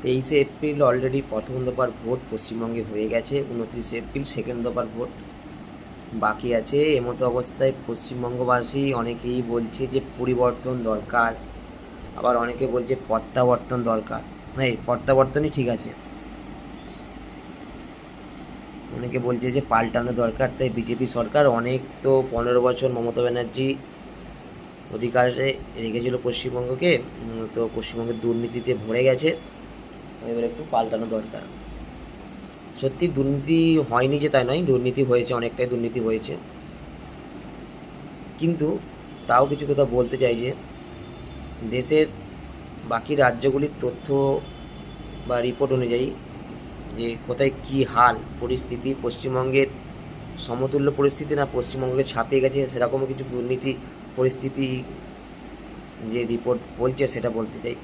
23 April already প্রথম দফার vote পশ্চিমবঙ্গে হয়ে গেছে। 29 এপ্রিল সেকেন্ড দফার ভোট বাকি আছে। এমতো অবস্থায় পশ্চিমবঙ্গবাসী অনেকেই বলছে যে পরিবর্তন দরকার, আবার অনেকে বলছে প্রত্যাবর্তন দরকার। না, এই প্রত্যাবর্তনই ঠিক আছে। অনেকে বলছে যে পাল্টানো দরকার। তাই বিজেপি সরকার অনেক তো 15 বছর মমতা ব্যানার্জি অধিকারে রেখেছিল পশ্চিমবঙ্গকে। তো পশ্চিমবঙ্গের দুর্নীতিতে ভরে গেছে, এবার একটু পাল্টানো দরকার। সত্যি দুর্নীতি হয়নি যে তাই নয়, দুর্নীতি হয়েছে, অনেকটাই দুর্নীতি হয়েছে। কিন্তু তাও কিছু কথা বলতে চাই যে দেশের বাকি রাজ্যগুলির তথ্য বা রিপোর্ট অনুযায়ী যে কোথায় কী হাল পরিস্থিতি, পশ্চিমবঙ্গের সমতুল্য পরিস্থিতি না পশ্চিমবঙ্গকে ছাপিয়ে গেছে সেরকমও কিছু দুর্নীতি পরিস্থিতি যে রিপোর্ট বলছে সেটা বলতে চাই।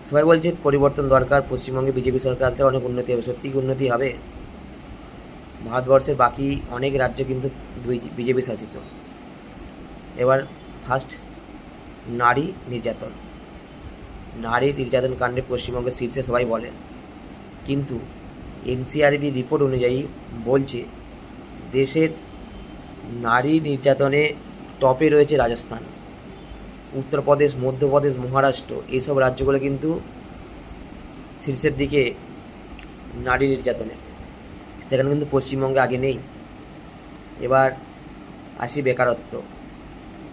সবাই বলছে পরিবর্তন দরকার, পশ্চিমবঙ্গে বিজেপি সরকার আসলে অনেক উন্নতি হবে। সত্যি কি উন্নতি হবে? ভারতবর্ষের বাকি অনেক রাজ্য কিন্তু বিজেপি শাসিত। এবার ফার্স্ট, নারী নির্যাতন। নারী নির্যাতন কাণ্ডে পশ্চিমবঙ্গের শীর্ষে সবাই বলে, কিন্তু এনসিআরবি রিপোর্ট অনুযায়ী বলছে দেশের নারী নির্যাতনে টপে রয়েছে রাজস্থান, উত্তরপ্রদেশ, মধ্যপ্রদেশ, মহারাষ্ট্র, এইসব রাজ্যগুলো কিন্তু শীর্ষের দিকে নারী নির্যাতনে। সেখানে কিন্তু পশ্চিমবঙ্গে আগে নেই। এবার আসি বেকারত্ব।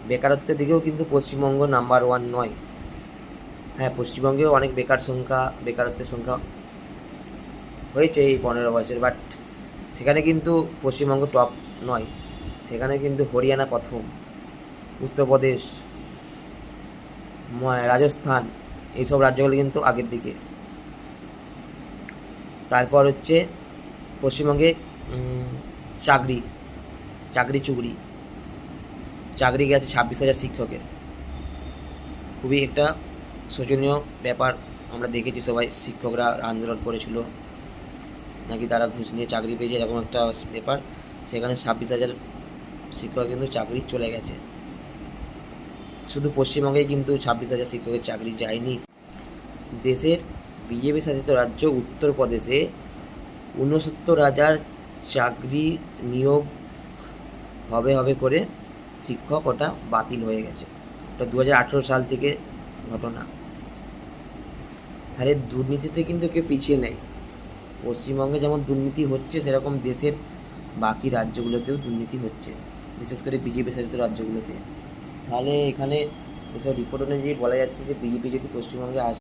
বেকারত্বের দিকেও কিন্তু পশ্চিমবঙ্গ নাম্বার 1 নয়। হ্যাঁ, পশ্চিমবঙ্গেও অনেক বেকারত্বের সংখ্যা হয়েছে এই 15 বছর, বাট সেখানে কিন্তু পশ্চিমবঙ্গ টপ নয়। সেখানে কিন্তু হরিয়ানা প্রথম, উত্তরপ্রদেশ, রাজস্থান, এইসব রাজ্যগুলো কিন্তু আগের দিকে। তারপর হচ্ছে পশ্চিমবঙ্গে চাকরি চুরি, চাকরি গেছে 26,000 শিক্ষকের। খুবই একটা শোচনীয় ব্যাপার। আমরা দেখেছি সবাই, শিক্ষকরা আন্দোলন করেছিল নাকি তারা ঘুষ নিয়ে চাকরি পেয়েছে, এরকম একটা ব্যাপার। সেখানে 26,000 শিক্ষক কিন্তু চাকরি চলে গেছে। শুধু পশ্চিমবঙ্গেই কিন্তু 26,000 শিক্ষকের চাকরি যায়নি। দেশের বিজেপি শাসিত রাজ্য উত্তরপ্রদেশে 69,000 চাকরি নিয়োগ হবে করে শিক্ষক ওটা বাতিল হয়ে গেছে। ওটা 2018 সাল থেকে ঘটনা। তাহলে দুর্নীতিতে কিন্তু কেউ পিছিয়ে নেই। পশ্চিমবঙ্গে যেমন দুর্নীতি হচ্ছে সেরকম দেশের বাকি রাজ্যগুলোতেও দুর্নীতি হচ্ছে, বিশেষ করে বিজেপি শাসিত রাজ্যগুলোতে। তাহলে এখানে এসব রিপোর্ট অনুযায়ী বলা যাচ্ছে যে বিজেপি যদি পশ্চিমবঙ্গে আসে